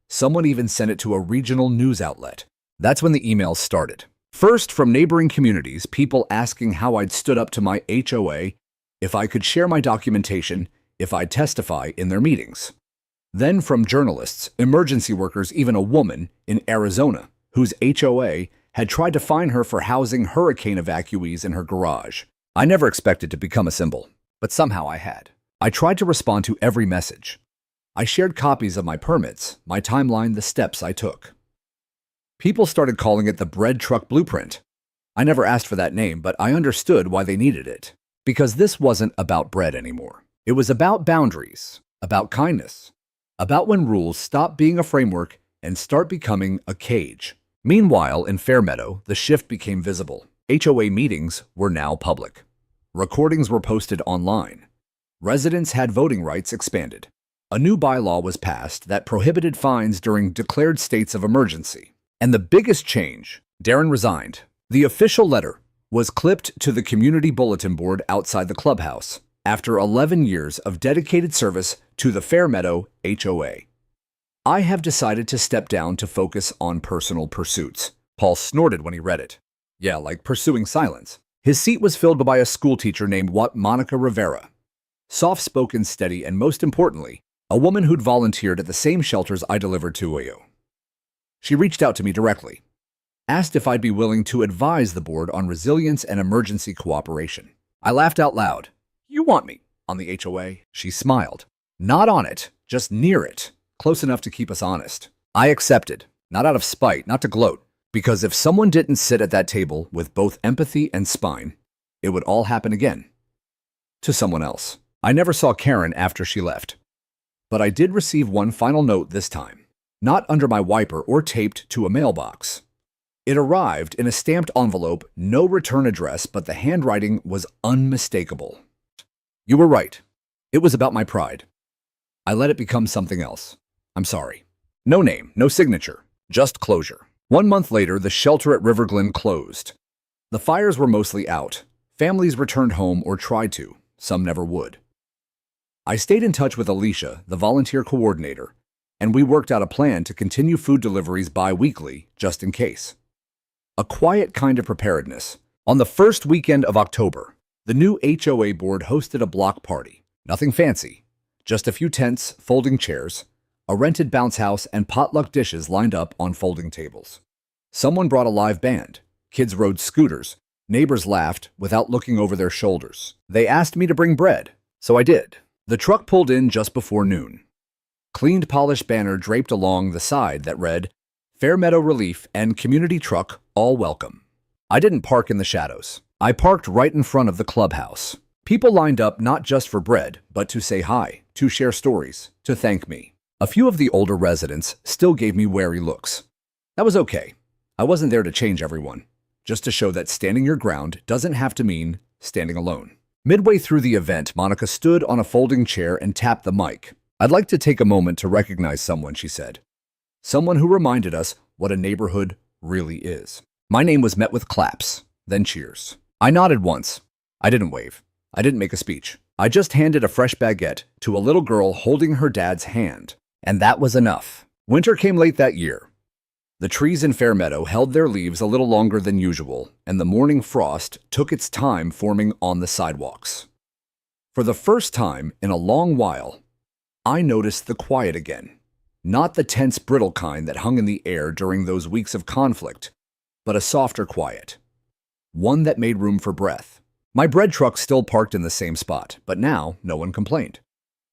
Someone even sent it to a regional news outlet. That's when the emails started. First, from neighboring communities, people asking how I'd stood up to my HOA, if I could share my documentation, if I'd testify in their meetings. Then from journalists, emergency workers, even a woman in Arizona whose HOA had tried to fine her for housing hurricane evacuees in her garage. I never expected to become a symbol, but somehow I had. I tried to respond to every message. I shared copies of my permits, my timeline, the steps I took. People started calling it the bread truck blueprint. I never asked for that name, but I understood why they needed it. Because this wasn't about bread anymore. It was about boundaries, about kindness, about when rules stop being a framework and start becoming a cage. Meanwhile, in Fairmeadow, the shift became visible. HOA meetings were now public. Recordings were posted online. Residents had voting rights expanded. A new bylaw was passed that prohibited fines during declared states of emergency. And the biggest change, Darren resigned. The official letter was clipped to the community bulletin board outside the clubhouse after 11 years of dedicated service to the Fairmeadow HOA. I have decided to step down to focus on personal pursuits. Paul snorted when he read it. Yeah, like pursuing silence. His seat was filled by a schoolteacher named Monica Rivera. Soft-spoken, steady, and most importantly, a woman who'd volunteered at the same shelters I delivered to. She reached out to me directly, asked if I'd be willing to advise the board on resilience and emergency cooperation. I laughed out loud. You want me on the HOA? She smiled. Not on it, just near it, close enough to keep us honest. I accepted, not out of spite, not to gloat, because if someone didn't sit at that table with both empathy and spine, it would all happen again. To someone else. I never saw Karen after she left. But I did receive one final note this time, not under my wiper or taped to a mailbox. It arrived in a stamped envelope, no return address, but the handwriting was unmistakable. You were right. It was about my pride. I let it become something else. I'm sorry. No name, no signature, just closure. 1 month later, the shelter at River Glen closed. The fires were mostly out. Families returned home or tried to. Some never would. I stayed in touch with Alicia, the volunteer coordinator, and we worked out a plan to continue food deliveries bi-weekly, just in case. A quiet kind of preparedness. On the first weekend of October, the new HOA board hosted a block party. Nothing fancy, just a few tents, folding chairs, a rented bounce house, and potluck dishes lined up on folding tables. Someone brought a live band. Kids rode scooters. Neighbors laughed without looking over their shoulders. They asked me to bring bread, so I did. The truck pulled in just before noon. Cleaned, polished banner draped along the side that read, Fairmeadow Relief and Community Truck, all welcome. I didn't park in the shadows. I parked right in front of the clubhouse. People lined up not just for bread, but to say hi, to share stories, to thank me. A few of the older residents still gave me wary looks. That was okay. I wasn't there to change everyone, just to show that standing your ground doesn't have to mean standing alone. Midway through the event, Monica stood on a folding chair and tapped the mic. "I'd like to take a moment to recognize someone," she said. "Someone who reminded us what a neighborhood really is." My name was met with claps, then cheers. I nodded once. I didn't wave. I didn't make a speech. I just handed a fresh baguette to a little girl holding her dad's hand. And that was enough. Winter came late that year. The trees in Fairmeadow held their leaves a little longer than usual, and the morning frost took its time forming on the sidewalks. For the first time in a long while, I noticed the quiet again. Not the tense, brittle kind that hung in the air during those weeks of conflict, but a softer quiet. One that made room for breath. My bread truck still parked in the same spot, but now no one complained.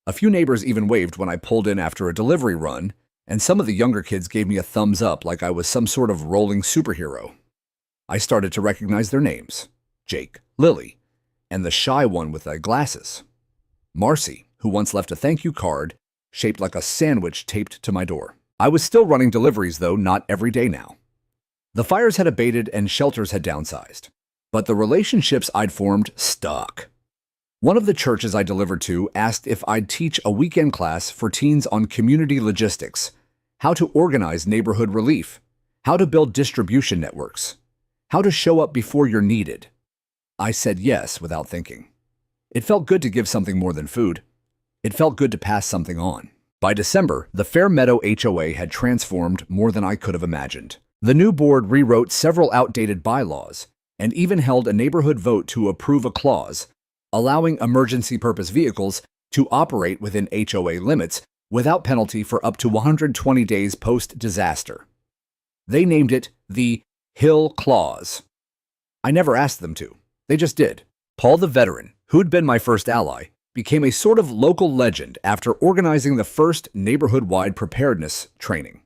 A few neighbors even waved when I pulled in after a delivery run, and some of the younger kids gave me a thumbs up like I was some sort of rolling superhero. I started to recognize their names: Jake, Lily, and the shy one with the glasses, Marcy, who once left a thank you card shaped like a sandwich taped to my door. I was still running deliveries, though not every day now. The fires had abated and shelters had downsized, but the relationships I'd formed stuck. One of the churches I delivered to asked if I'd teach a weekend class for teens on community logistics, how to organize neighborhood relief, how to build distribution networks, how to show up before you're needed. I said yes without thinking. It felt good to give something more than food. It felt good to pass something on. By December, the Fairmeadow HOA had transformed more than I could have imagined. The new board rewrote several outdated bylaws and even held a neighborhood vote to approve a clause allowing emergency purpose vehicles to operate within HOA limits without penalty for up to 120 days post-disaster. They named it the Hill Clause. I never asked them to. They just did. Paul the veteran, who'd been my first ally, became a sort of local legend after organizing the first neighborhood-wide preparedness training.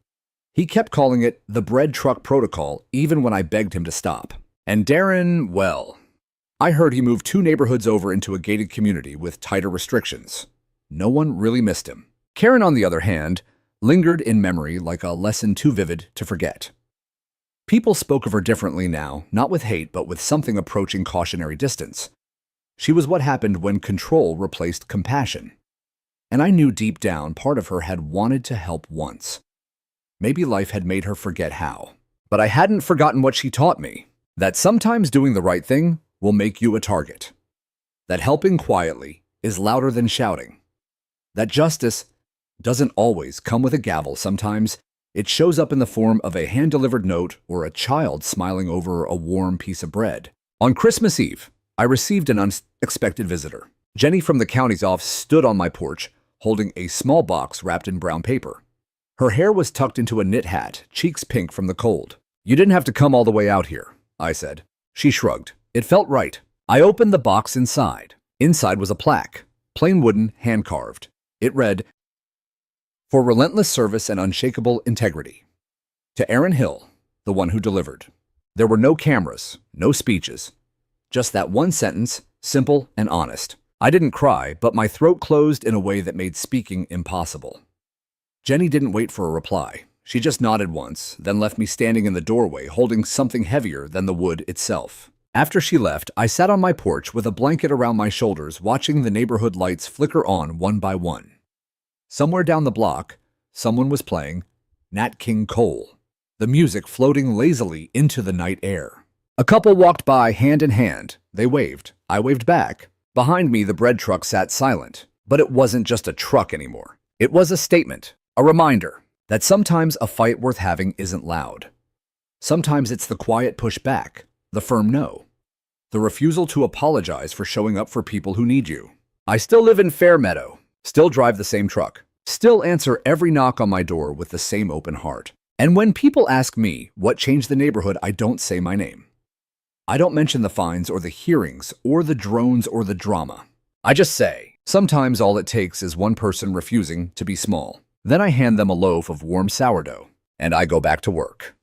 He kept calling it the bread truck protocol even when I begged him to stop. And Darren, well, I heard he moved 2 neighborhoods over into a gated community with tighter restrictions. No one really missed him. Karen, on the other hand, lingered in memory like a lesson too vivid to forget. People spoke of her differently now, not with hate, but with something approaching cautionary distance. She was what happened when control replaced compassion. And I knew deep down part of her had wanted to help once. Maybe life had made her forget how. But I hadn't forgotten what she taught me, that sometimes doing the right thing will make you a target. That helping quietly is louder than shouting. That justice doesn't always come with a gavel. Sometimes it shows up in the form of a hand-delivered note or a child smiling over a warm piece of bread. On Christmas Eve, I received an unexpected visitor. Jenny from the county's office stood on my porch, holding a small box wrapped in brown paper. Her hair was tucked into a knit hat, cheeks pink from the cold. "You didn't have to come all the way out here," I said. She shrugged. It felt right. I opened the box inside. Inside was a plaque, plain wooden, hand-carved. It read, "For relentless service and unshakable integrity. To Aaron Hill, the one who delivered." There were no cameras, no speeches. Just that one sentence, simple and honest. I didn't cry, but my throat closed in a way that made speaking impossible. Jenny didn't wait for a reply. She just nodded once, then left me standing in the doorway holding something heavier than the wood itself. After she left, I sat on my porch with a blanket around my shoulders, watching the neighborhood lights flicker on one by one. Somewhere down the block, someone was playing Nat King Cole, the music floating lazily into the night air. A couple walked by hand in hand. They waved. I waved back. Behind me, the bread truck sat silent. But it wasn't just a truck anymore. It was a statement, a reminder that sometimes a fight worth having isn't loud. Sometimes it's the quiet pushback, the firm no, the refusal to apologize for showing up for people who need you. I still live in Fairmeadow, still drive the same truck, still answer every knock on my door with the same open heart. And when people ask me what changed the neighborhood, I don't say my name. I don't mention the fines or the hearings or the drones or the drama. I just say, sometimes all it takes is one person refusing to be small. Then I hand them a loaf of warm sourdough, and I go back to work.